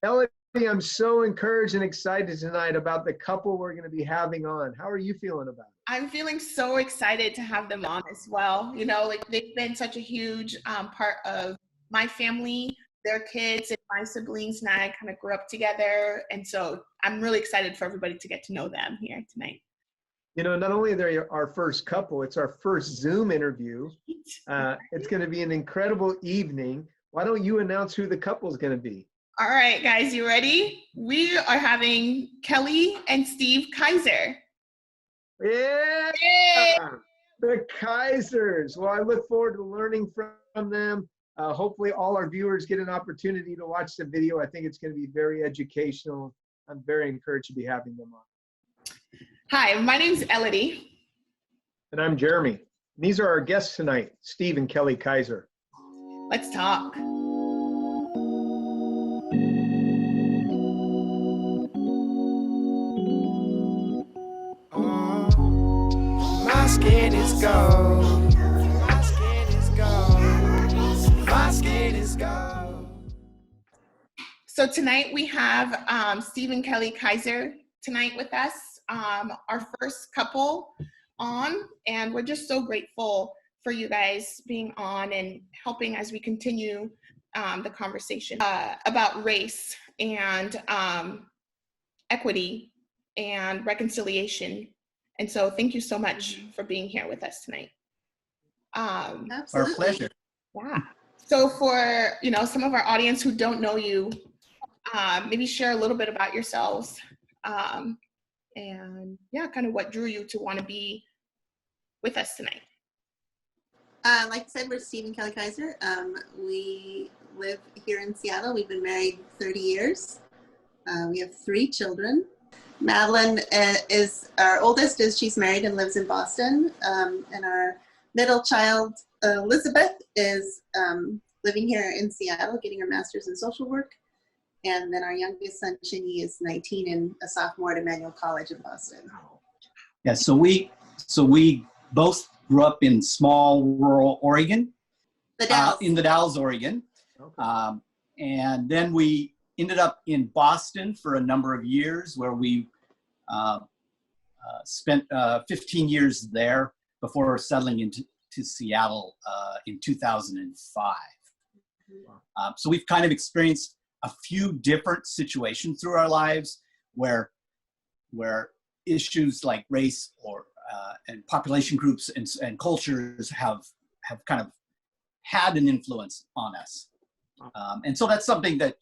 Elodie, I'm so encouraged and excited tonight about the couple we're going to be having on. How are you feeling about it? I'm feeling so excited to have them on as well. You know, like they've been such a huge part of my family, their kids and my siblings and I kind of grew up together. And so I'm really excited for everybody to get to know them here tonight. You know, not only are they our first couple, it's our first Zoom interview. It's going to be an incredible evening. Why don't you announce who the couple is going to be? All right, guys, you ready? We are having Kelly and Steve Kaiser. Yeah, Yay! the Kaisers. Well, I look forward to learning from them. Hopefully all our viewers get an opportunity to watch the video. I think it's going to be very educational. I'm very encouraged to be having them on. Hi, my name's Elodie. And I'm Jeremy. These are our guests tonight, Steve and Kelly Kaiser. Let's talk. My skin is gold. My skin is gold. My skin is gold. So tonight we have Steve and Kelly Kaiser tonight with us, our first couple on, and we're just so grateful for you guys being on and helping as we continue the conversation about race and equity and reconciliation. And so thank you so much for being here with us tonight. Our pleasure. Yeah. So for, you know, some of our audience who don't know you, maybe share a little bit about yourselves. And yeah, kind of what drew you to want to be with us tonight. Like I said, we're Steve and Kelly Kaiser. We live here in Seattle. We've been married 30 years. We have 3 children. Madeline is our oldest, she's married and lives in Boston. And our middle child, Elizabeth, is living here in Seattle, getting her master's in social work. And then our youngest son, Shinny, is 19 and a sophomore at Emmanuel College in Boston. Yeah, so we both grew up in small rural Oregon, in the Dalles, Oregon. Okay. And then we ended up in Boston for a number of years, where we spent 15 years there before settling into Seattle in 2005. So we've kind of experienced a few different situations through our lives where issues like race or and population groups and cultures have kind of had an influence on us. And so that's something that,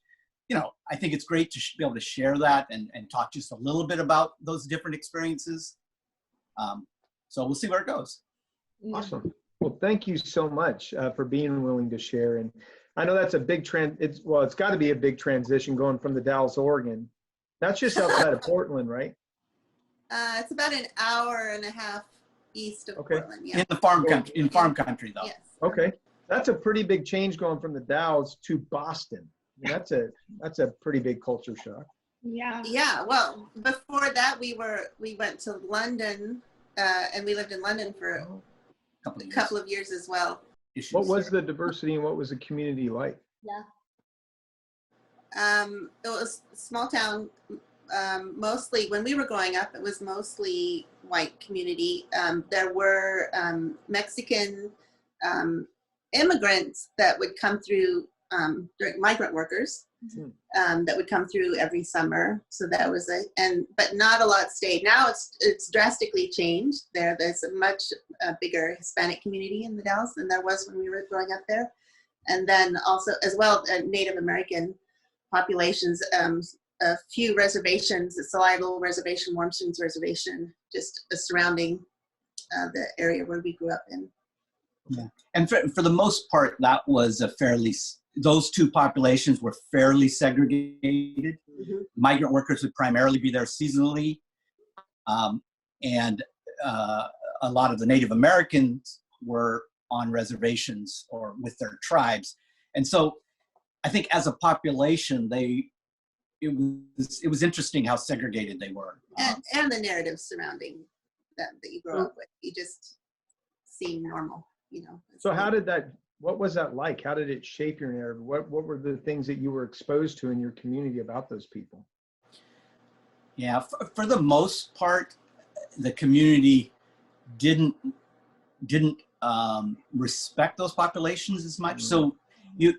you know, I think it's great to be able to share that and talk just a little bit about those different experiences. So we'll see where it goes. Awesome. Well, thank you so much for being willing to share. And I know that's a big it's got to be a big transition going from the Dalles, Oregon. That's just outside of Portland, right? It's about an hour and a half east of Portland. Yeah. In the farm country, though. Yes. Okay, that's a pretty big change going from the Dalles to Boston. That's a pretty big culture shock. Yeah. Yeah. Well, before that, we went to London, and we lived in London for a couple of years as well. What was the diversity and what was the community like? Yeah. It was a small town. Mostly when we were growing up, it was mostly white community. There were Mexican immigrants that would come through, during migrant workers that would come through every summer. So that was but not a lot stayed. Now it's drastically changed. There's a much bigger Hispanic community in the Dalles than there was when we were growing up there. And then also as well, Native American populations, a few reservations, the Salidal Reservation, Warm Springs Reservation, just surrounding the area where we grew up in. Yeah, and for the most part, that was those two populations were fairly segregated. Mm-hmm. Migrant workers would primarily be there seasonally, and a lot of the Native Americans were on reservations or with their tribes. And so I think as a population, it was interesting how segregated they were. And the narrative surrounding them that you grow up with. You just seem normal, you know. So how did that What was that like? How did it shape your narrative? What were the things that you were exposed to in your community about those people? Yeah, for the most part, the community didn't respect those populations as much. So you're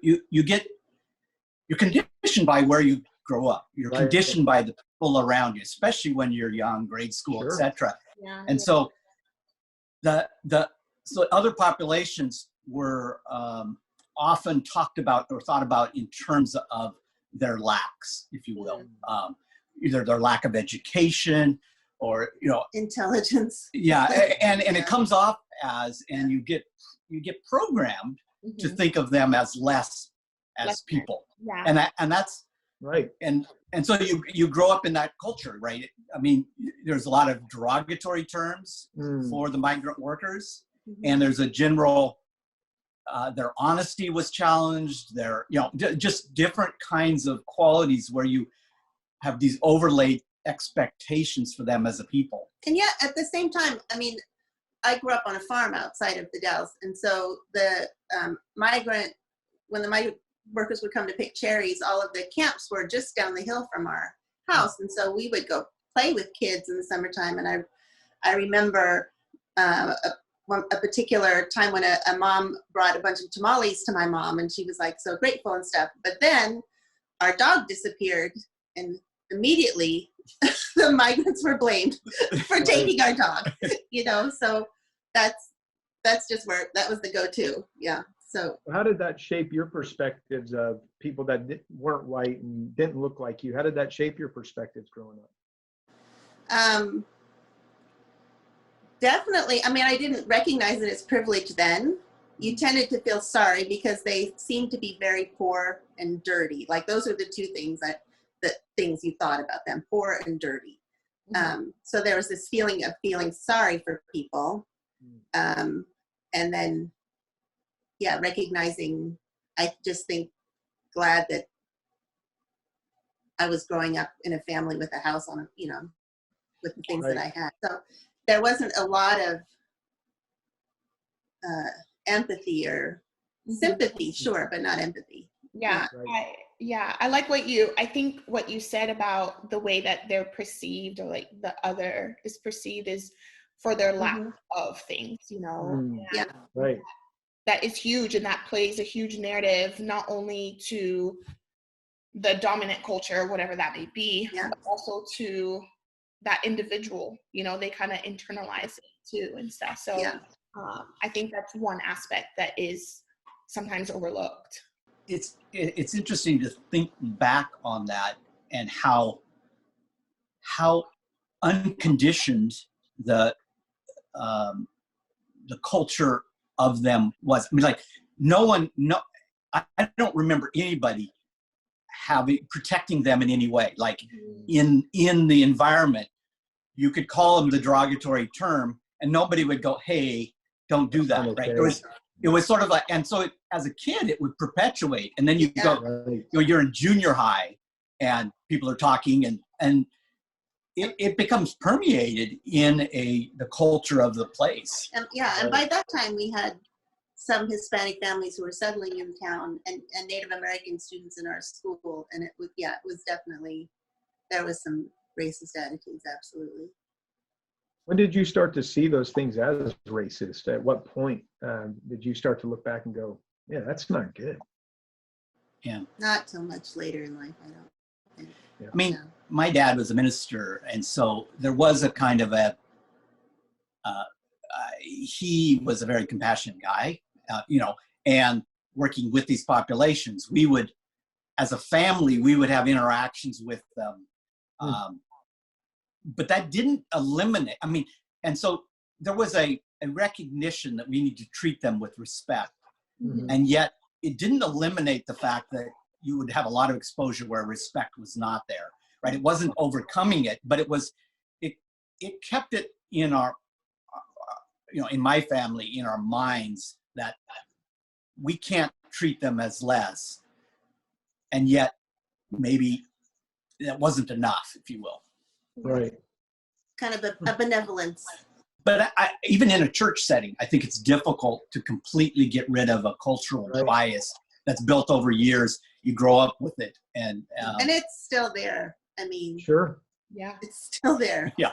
conditioned by where you grow up. You're Right. conditioned by the people around you, especially when you're young, grade school, Sure. etc. Yeah. And so so other populations were often talked about or thought about in terms of their lacks, if you will, either their lack of education or Intelligence. yeah, and it comes off as, and you get programmed to Mhm. think of them as less as Less than. people, Yeah. and that's Right. and so you grow up in that culture, right? I mean, there's a lot of derogatory terms Mm. for the migrant workers, Mhm. and there's a general their honesty was challenged. Their just different kinds of qualities where you have these overlaid expectations for them as a people. And yet, at the same time, I mean, I grew up on a farm outside of the Dells, and so the when the migrant workers would come to pick cherries, all of the camps were just down the hill from our house, and so we would go play with kids in the summertime. And I remember a particular time when a mom brought a bunch of tamales to my mom, and she was like so grateful and stuff. But then our dog disappeared, and immediately the migrants were blamed for taking our dog. So that's just where that was the go-to. Yeah. So How did that shape your perspectives of people that weren't white and didn't look like you? How did that shape your perspectives growing up? definitely, I mean, I didn't recognize it as privilege then. You tended to feel sorry because they seemed to be very poor and dirty. Like those are the two things the things you thought about them: poor and dirty. So there was this feeling of feeling sorry for people, and then recognizing. I just think glad that I was growing up in a family with a house on with the things that I had. So there wasn't a lot of empathy or sympathy, sure, but not empathy. Yeah, Right. I like I think what you said about the way that they're perceived, or like the other is perceived, is for their lack of things, Mm. and Yeah. Right. that is huge, and that plays a huge narrative, not only to the dominant culture, whatever that may be, but also to that individual, they kind of internalize it too and stuff. So I think that's one aspect that is sometimes overlooked. It's interesting to think back on that and how unconditioned the culture of them was. I mean, like I don't remember anybody protecting them in any way. Like in the environment, you could call them the derogatory term, and nobody would go, "Hey, don't do that." Okay. Right? It was sort of like, and so as a kid, it would perpetuate, and then you go, Right. you're in junior high, and people are talking, and it becomes permeated in the culture of the place. And by that time we had some Hispanic families who were settling in town, and Native American students in our school, and it was definitely, there was some racist attitudes, absolutely. When did you start to see those things as racist? At what point did you start to look back and go, yeah, that's not good? Yeah. Not so much later in life, I don't think. Yeah. I mean, my dad was a minister, and so there was a kind of he was a very compassionate guy, and working with these populations, we would, as a family, we would have interactions with them. But that didn't eliminate, I mean, and so there was a recognition that we need to treat them with respect. And yet it didn't eliminate the fact that you would have a lot of exposure where respect was not there, right? It wasn't overcoming it, but it kept it in our, in my family, in our minds, that we can't treat them as less. And yet maybe that wasn't enough, if you will. Right. Kind of a benevolence. but even in a church setting, I think it's difficult to completely get rid of a cultural Right. bias that's built over years. You grow up with it, and And it's still there. I mean, Sure. Yeah. it's still there. yeah.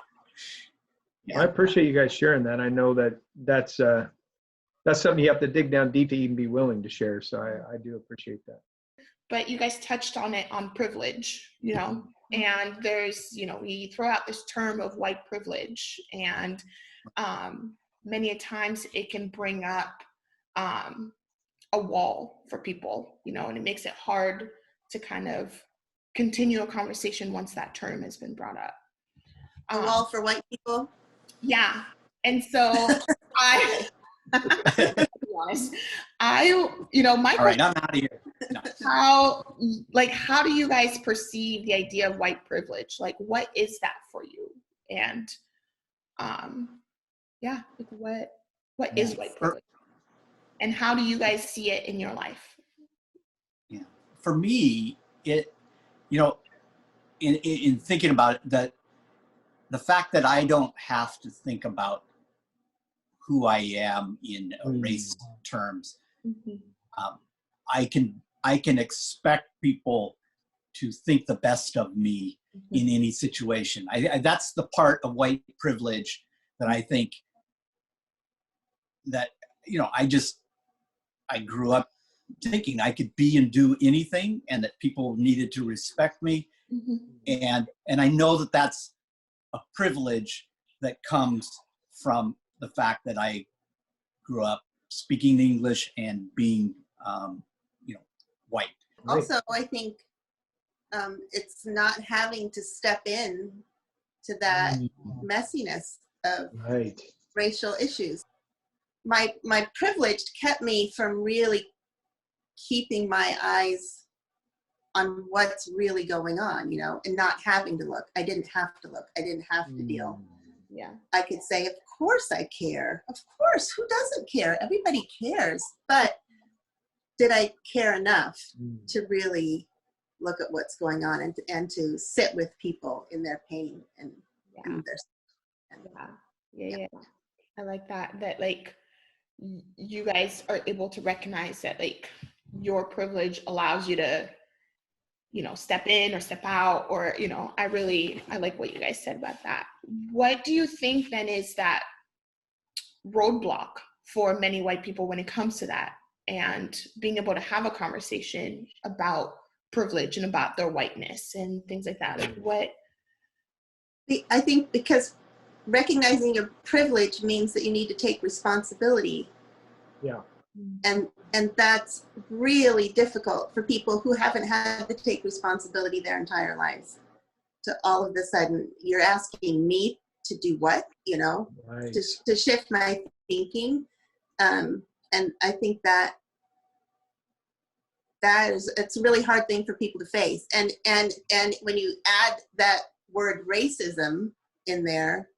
I appreciate you guys sharing that. I know that that's something you have to dig down deep to even be willing to share. So I do appreciate that. But you guys touched on it on privilege, you know, and there's, you know, we throw out this term of white privilege, and many a times it can bring up a wall for people, you know, and it makes it hard to kind of continue a conversation once that term has been brought up. A wall for white people. Yeah. And so to be honest, you know, my All right, I'm out of here. No. how do you guys perceive the idea of white privilege? Like, what is that for you? And yeah, like what is white privilege? And how do you guys see it in your life? Yeah, for me, it, you know, in thinking about it, that the fact that I don't have to think about who I am in race terms, I can expect people to think the best of me in any situation. That's the part of white privilege that I think that, you know, I grew up thinking I could be and do anything, and that people needed to respect me. And I know that that's a privilege that comes from the fact that I grew up speaking English and being, you know, white. Also, I think it's not having to step in to that messiness of Right. racial issues. My privilege kept me from really keeping my eyes on what's really going on, you know, and not having to look. I didn't have to look. I didn't have to deal. Yeah. I could say, of course I care. Of course, who doesn't care? Everybody cares. But did I care enough to really look at what's going on and to sit with people in their pain and their Yeah. I like that like you guys are able to recognize that like your privilege allows you to, you know, step in or step out, or, you know, I like what you guys said about that. What do you think then is that roadblock for many white people when it comes to that and being able to have a conversation about privilege and about their whiteness and things like that? Like what? I think because recognizing your privilege means that you need to take responsibility. Yeah. And that's really difficult for people who haven't had to take responsibility their entire lives. To all of a sudden, you're asking me to do what, you know, Right. to shift my thinking. And I think it's a really hard thing for people to face. And when you add that word racism in there,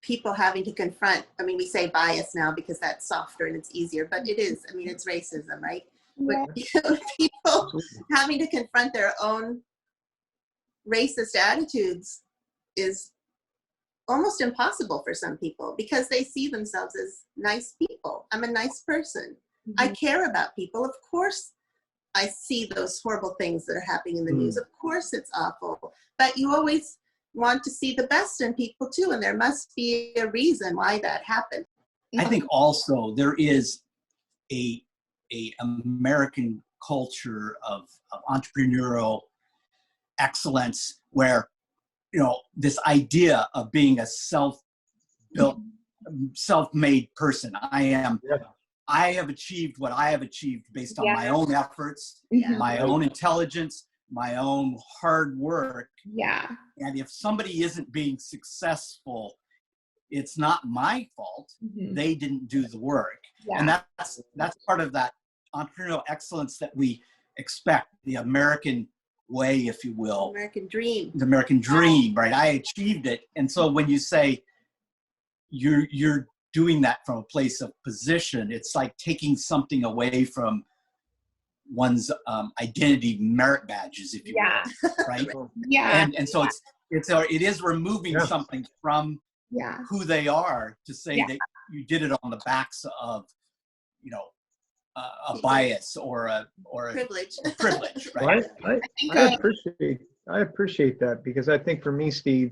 people having to confront, I mean, we say bias now because that's softer and it's easier, but it is, I mean, it's racism, right? Yeah. But people having to confront their own racist attitudes is almost impossible for some people because they see themselves as nice people. I'm a nice person. I care about people. Of course, I see those horrible things that are happening in the news. Of course, it's awful. But you always want to see the best in people too, and there must be a reason why that happened. I think also there is a American culture of entrepreneurial excellence where, you know, this idea of being a self-built, self-made person. I have achieved what I have achieved based on my own efforts, my own intelligence, my own hard work. Yeah. And if somebody isn't being successful, it's not my fault. They didn't do the work. Yeah. And that's part of that entrepreneurial excellence that we expect, the American way, if you will. American dream. The American dream, right? I achieved it. And so when you say you're doing that from a place of position, it's like taking something away from one's identity merit badges, if you will, right? Yeah. And so it is removing something from Yeah. who they are to say Yeah. that you did it on the backs of, you know, a bias or a Privilege. privilege, right? think, I appreciate that, because I think for me, Steve,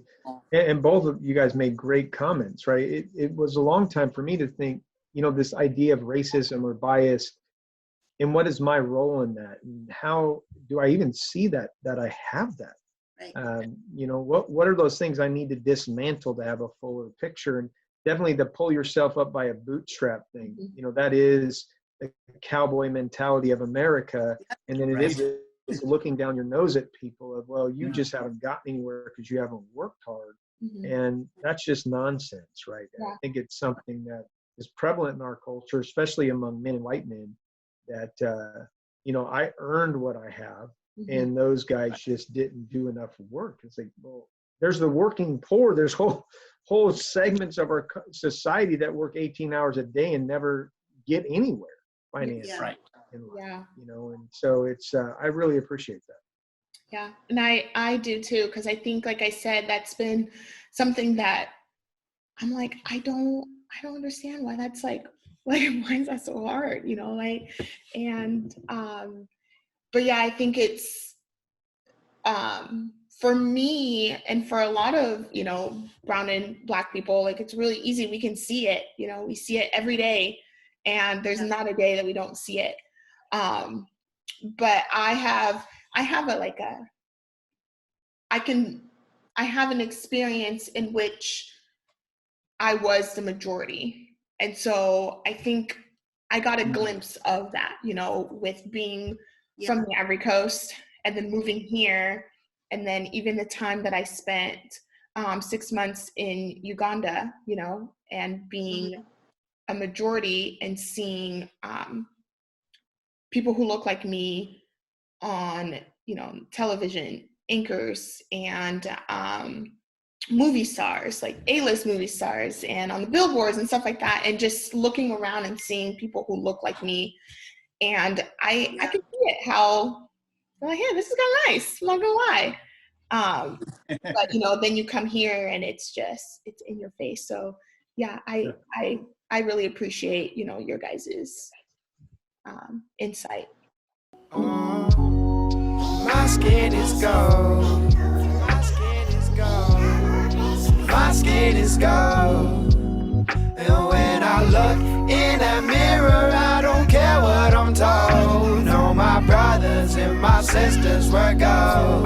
and both of you guys made great comments, right? It was a long time for me to think, you know, this idea of racism or bias, and what is my role in that, and how do I even see that I have that? Right. You know, what are those things I need to dismantle to have a fuller picture? And definitely the pull yourself up by a bootstrap thing. You know, that is the cowboy mentality of America, and then it is looking down your nose at people of, well, you just haven't gotten anywhere because you haven't worked hard. And that's just nonsense, right? Yeah. I think it's something that is prevalent in our culture, especially among men and white men, that you know, I earned what I have, and those guys just didn't do enough work. It's like, well, there's the working poor. There's whole segments of our society that work 18 hours a day and never get anywhere financially. Yeah. Right. In life, Yeah. you know, and so it's I really appreciate that. Yeah, and I do too, because I think, like I said, that's been something that I'm like, I don't understand why that's like why is that so hard, you know, like, and but yeah, I think it's for me and for a lot of, you know, brown and black people, like, it's really easy. We can see it, you know, we see it every day, and there's not a day that we don't see it. But I have an experience in which I was the majority. And so I think I got a glimpse of that, you know, with being from the Ivory Coast and then moving here. And then even the time that I spent 6 months in Uganda, you know, and being a majority and seeing people who look like me on, you know, television anchors and movie stars, like A-list movie stars, and on the billboards and stuff like that, and just looking around and seeing people who look like me. And I could see it, how, like, yeah, this is kind of nice, I'm not gonna lie. But, you know, then you come here and it's in your face. So yeah, I really appreciate, you know, your guys's insight. My skin is gold. My skin is gold. My skin is gold. And when I look in that mirror, I don't care what I'm told. No, my brothers and my sisters were gold.